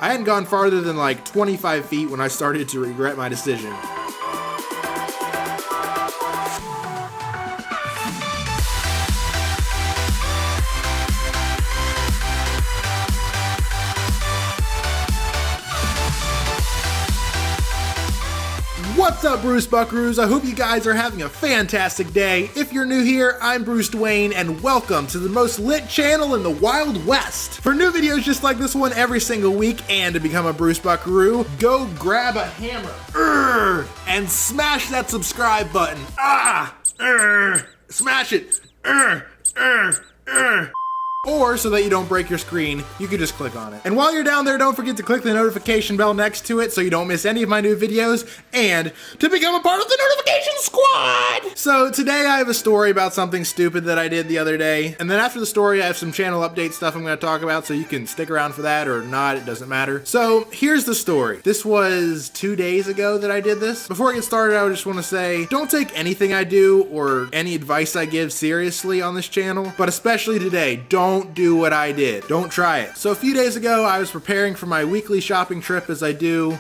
I hadn't gone farther than like 25 feet when I started to regret my decision. What's up, Bruce Buckaroos? I hope you guys are having a fantastic day. If you're new here, I'm Bruce Dwayne, and welcome to the most lit channel in the Wild West. For new videos just like this one every single week, and to become a Bruce Buckaroo, go grab a hammer and smash that subscribe button. Smash it. Or, so that you don't break your screen, you can just click on it. And while you're down there, don't forget to click the notification bell next to it so you don't miss any of my new videos, and to become a part of the notification squad! So today I have a story about something stupid that I did the other day, and then after the story I have some channel update stuff I'm going to talk about, so you can stick around for that or not, it doesn't matter. So here's the story. This was 2 days ago that I did this. Before I get started, I just want to say, don't take anything I do or any advice I give seriously on this channel, but especially today, don't do what I did. Don't try it. So a few days ago, I was preparing for my weekly shopping trip, as I do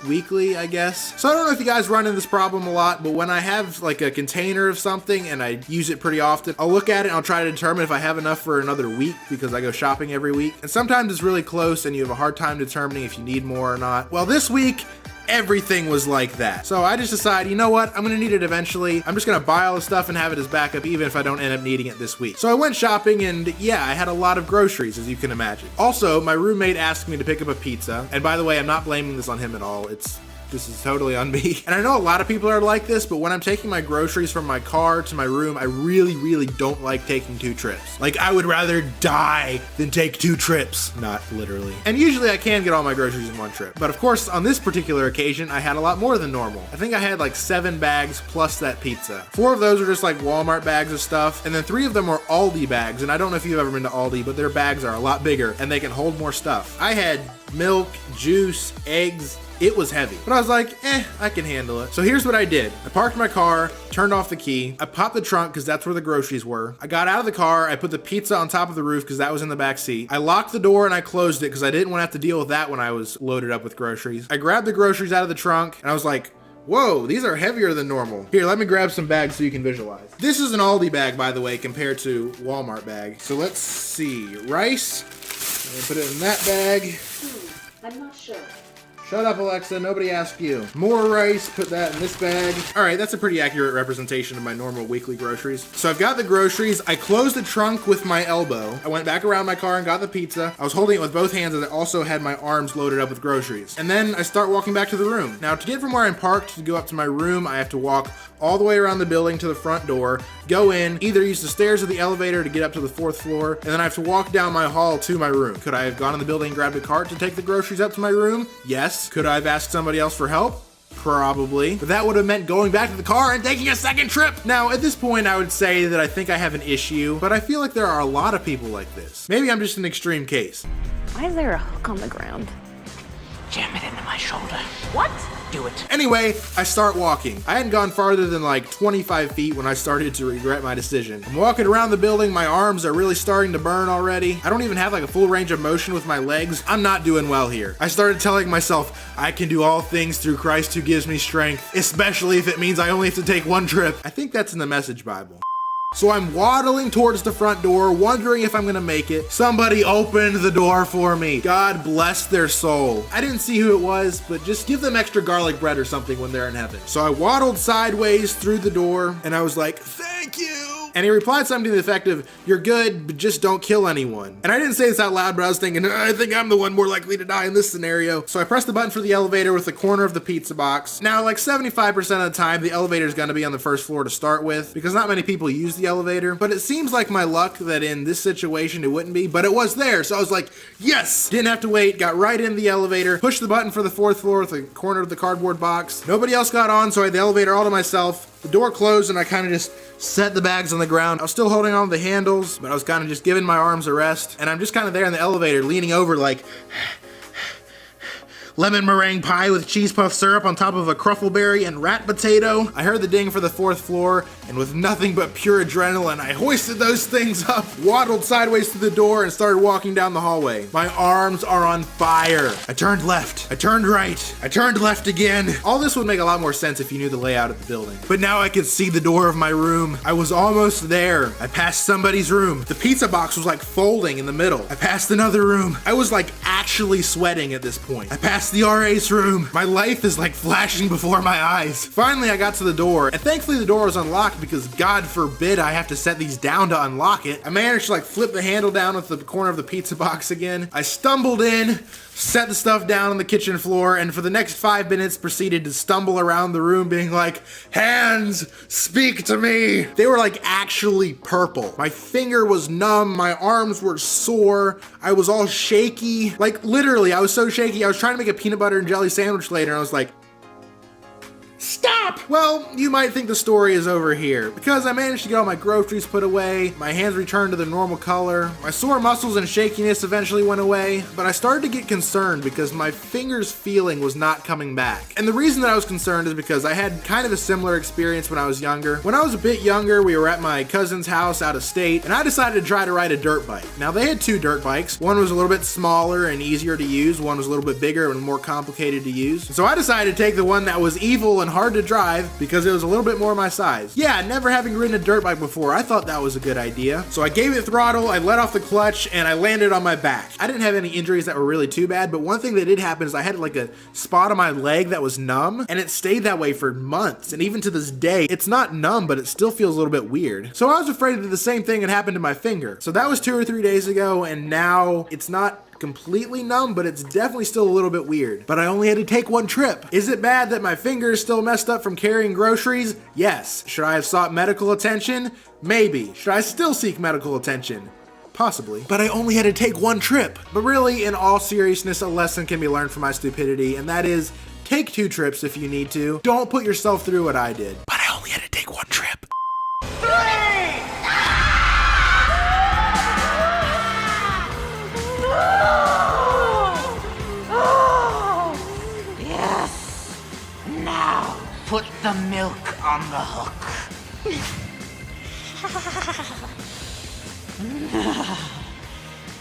weekly, I guess. So I don't know if you guys run into this problem a lot, but when I have like a container of something and I use it pretty often, I'll look at it and I'll try to determine if I have enough for another week, because I go shopping every week. And sometimes it's really close and you have a hard time determining if you need more or not. Well, this week, everything was like that. So I just decided, you know what? I'm gonna need it eventually. I'm just gonna buy all the stuff and have it as backup, even if I don't end up needing it this week. So I went shopping, and yeah, I had a lot of groceries, as you can imagine. Also, my roommate asked me to pick up a pizza. And by the way, I'm not blaming this on him at all. This is totally on me. And I know a lot of people are like this, but when I'm taking my groceries from my car to my room, I really don't like taking 2 trips. Like, I would rather die than take 2 trips. Not literally. And usually I can get all my groceries in 1 trip. But of course, on this particular occasion, I had a lot more than normal. I think I had like 7 bags plus that pizza. 4 of those were just like Walmart bags of stuff, and then 3 of them were Aldi bags. And I don't know if you've ever been to Aldi, but their bags are a lot bigger and they can hold more stuff. I had milk, juice, eggs. It was heavy, but I was like, I can handle it. So here's what I did. I parked my car, turned off the key. I popped the trunk because that's where the groceries were. I got out of the car. I put the pizza on top of the roof because that was in the back seat. I locked the door and I closed it because I didn't want to have to deal with that when I was loaded up with groceries. I grabbed the groceries out of the trunk and I was like, whoa, these are heavier than normal. Here, let me grab some bags so you can visualize. This is an Aldi bag, by the way, compared to Walmart bag. So let's see, rice. I'm gonna put it in that bag. I'm not sure. Shut up, Alexa, nobody asked you. More rice, put that in this bag. All right, that's a pretty accurate representation of my normal weekly groceries. So I've got the groceries. I closed the trunk with my elbow. I went back around my car and got the pizza. I was holding it with both hands, and I also had my arms loaded up with groceries. And then I start walking back to the room. Now, to get from where I'm parked to go up to my room, I have to walk all the way around the building to the front door, go in, either use the stairs or the elevator to get up to the 4th floor, and then I have to walk down my hall to my room. Could I have gone in the building and grabbed a cart to take the groceries up to my room? Yes. Could I have asked somebody else for help? Probably. But that would have meant going back to the car and taking a second trip. Now, at this point, I would say that I think I have an issue, but I feel like there are a lot of people like this. Maybe I'm just an extreme case. Why is there a hook on the ground? Jam it into my shoulder. What? Do it. Anyway, I start walking. I hadn't gone farther than like 25 feet when I started to regret my decision. I'm walking around the building, my arms are really starting to burn already. I don't even have like a full range of motion with my legs. I'm not doing well here. I started telling myself, I can do all things through Christ who gives me strength, especially if it means I only have to take 1 trip. I think that's in the Message Bible. So I'm waddling towards the front door, wondering if I'm gonna make it. Somebody opened the door for me. God bless their soul. I didn't see who it was, but just give them extra garlic bread or something when they're in heaven. So I waddled sideways through the door, and I was like, thank you. And he replied something to the effect of, you're good, but just don't kill anyone. And I didn't say this out loud, but I was thinking, I think I'm the one more likely to die in this scenario. So I pressed the button for the elevator with the corner of the pizza box. Now, like 75% of the time, the elevator is gonna be on the 1st floor to start with, because not many people use the elevator. But it seems like my luck that in this situation it wouldn't be, but it was there. So I was like, yes! Didn't have to wait, got right in the elevator, pushed the button for the 4th floor with the corner of the cardboard box. Nobody else got on, so I had the elevator all to myself. The door closed and I kind of just set the bags on the ground. I was still holding on to the handles, but I was kind of just giving my arms a rest. And I'm just kind of there in the elevator leaning over like lemon meringue pie with cheese puff syrup on top of a cruffleberry and rat potato. I heard the ding for the 4th floor, and with nothing but pure adrenaline, I hoisted those things up, waddled sideways through the door, and started walking down the hallway. My arms are on fire. I turned left. I turned right. I turned left again. All this would make a lot more sense if you knew the layout of the building. But now I could see the door of my room. I was almost there. I passed somebody's room. The pizza box was like folding in the middle. I passed another room. I was like actually sweating at this point. I passed the RA's room. My life is like flashing before my eyes. Finally, I got to the door, and thankfully the door was unlocked because God forbid I have to set these down to unlock it. I managed to like flip the handle down with the corner of the pizza box again. I stumbled in, set the stuff down on the kitchen floor, and for the next 5 minutes proceeded to stumble around the room being like, "Hands, speak to me." They were like actually purple. My finger was numb, my arms were sore, I was all shaky. Like literally, I was so shaky, I was trying to make a peanut butter and jelly sandwich later, and I was like, "Stop!" Well, you might think the story is over here, because I managed to get all my groceries put away, my hands returned to their normal color, my sore muscles and shakiness eventually went away, but I started to get concerned because my finger's feeling was not coming back. And the reason that I was concerned is because I had kind of a similar experience when I was younger. When I was a bit younger, we were at my cousin's house out of state, and I decided to try to ride a dirt bike. Now, they had 2 dirt bikes. One was a little bit smaller and easier to use, one was a little bit bigger and more complicated to use. So I decided to take the one that was evil and hard to drive because it was a little bit more my size. Yeah, never having ridden a dirt bike before, I thought that was a good idea. So I gave it throttle, I let off the clutch, and I landed on my back. I didn't have any injuries that were really too bad, but one thing that did happen is I had like a spot on my leg that was numb, and it stayed that way for months. And even to this day, it's not numb, but it still feels a little bit weird. So I was afraid that the same thing had happened to my finger. So that was 2 or 3 days ago, and now it's not completely numb, but it's definitely still a little bit weird. But I only had to take 1 trip. Is it bad that my finger is still messed up from carrying groceries? Yes. Should I have sought medical attention? Maybe. Should I still seek medical attention? Possibly. But I only had to take 1 trip. But really, in all seriousness, a lesson can be learned from my stupidity, and that is, take 2 trips if you need to. Don't put yourself through what I did. But I only had to take 1 trip. 3! Yes. Now put the milk on the hook.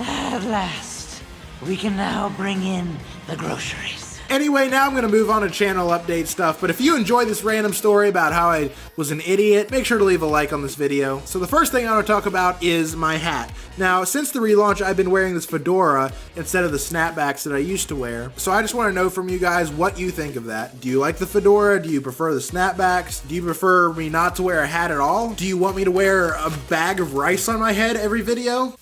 At last, we can now bring in the groceries. Anyway, now I'm going to move on to channel update stuff, but if you enjoy this random story about how I was an idiot, make sure to leave a like on this video. So the first thing I want to talk about is my hat. Now, since the relaunch, I've been wearing this fedora instead of the snapbacks that I used to wear. So I just want to know from you guys what you think of that. Do you like the fedora? Do you prefer the snapbacks? Do you prefer me not to wear a hat at all? Do you want me to wear a bag of rice on my head every video?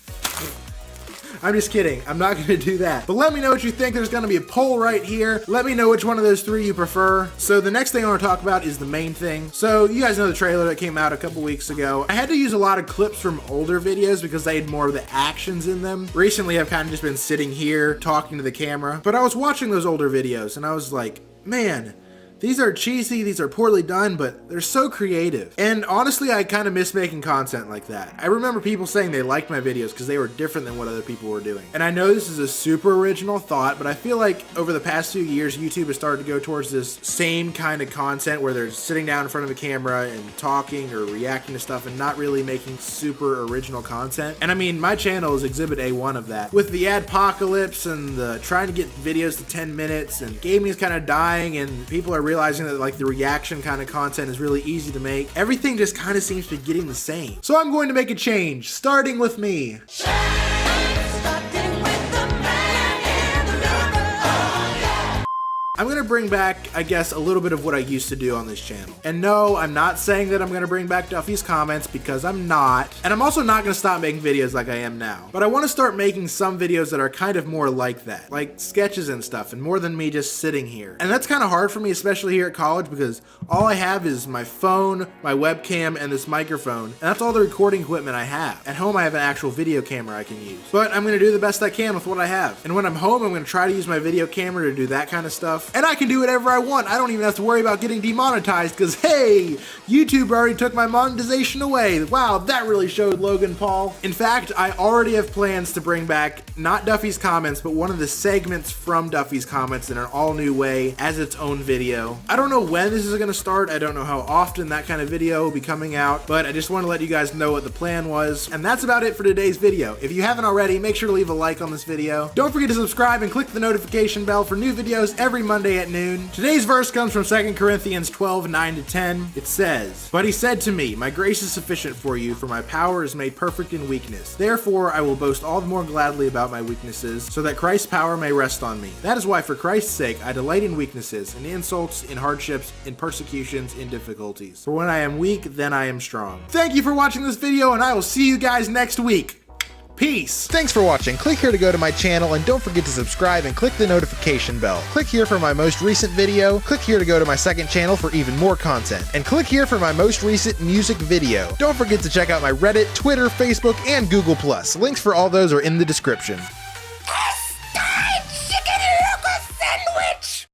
I'm just kidding. I'm not gonna do that. But let me know what you think. There's gonna be a poll right here. Let me know which one of those 3 you prefer. So the next thing I wanna talk about is the main thing. So you guys know the trailer that came out a couple weeks ago. I had to use a lot of clips from older videos because they had more of the actions in them. Recently, I've kind of just been sitting here talking to the camera, but I was watching those older videos and I was like, man, these are cheesy, these are poorly done, but they're so creative. And honestly, I kind of miss making content like that. I remember people saying they liked my videos because they were different than what other people were doing. And I know this is a super original thought, but I feel like over the past few years, YouTube has started to go towards this same kind of content where they're sitting down in front of a camera and talking or reacting to stuff and not really making super original content. And I mean, my channel is exhibit A1 of that. With the adpocalypse and the trying to get videos to 10 minutes and gaming is kind of dying and people are realizing that like the reaction kind of content is really easy to make. Everything just kind of seems to be getting the same. So I'm going to make a change, starting with me. I'm gonna bring back, I guess, a little bit of what I used to do on this channel. And no, I'm not saying that I'm gonna bring back Duffy's comments because I'm not. And I'm also not gonna stop making videos like I am now. But I wanna start making some videos that are kind of more like that, like sketches and stuff, and more than me just sitting here. And that's kind of hard for me, especially here at college, because all I have is my phone, my webcam, and this microphone. And that's all the recording equipment I have. At home, I have an actual video camera I can use. But I'm gonna do the best I can with what I have. And when I'm home, I'm gonna try to use my video camera to do that kind of stuff. stuff. And I can do whatever I want. I don't even have to worry about getting demonetized because, hey, YouTube already took my monetization away. Wow, that really showed Logan Paul. In fact, I already have plans to bring back not Duffy's Comments, but one of the segments from Duffy's Comments in an all new way as its own video. I don't know when this is going to start. I don't know how often that kind of video will be coming out, but I just want to let you guys know what the plan was. And that's about it for today's video. If you haven't already, make sure to leave a like on this video. Don't forget to subscribe and click the notification bell for new videos every Monday at noon. Today's verse comes from 2 Corinthians 12:9-10. It says, "But he said to me, my grace is sufficient for you, for my power is made perfect in weakness. Therefore I will boast all the more gladly about my weaknesses, so that Christ's power may rest on me. That is why for Christ's sake I delight in weaknesses, in insults, in hardships, in persecutions, in difficulties. For when I am weak, then I am strong." Thank you for watching this video, and I will see you guys next week. Peace. Thanks for watching. Click here to go to my channel, and don't forget to subscribe and click the notification bell. Click here for my most recent video. Click here to go to my second channel for even more content. And click here for my most recent music video. Don't forget to check out my Reddit, Twitter, Facebook, and Google+. Links for all those are in the description.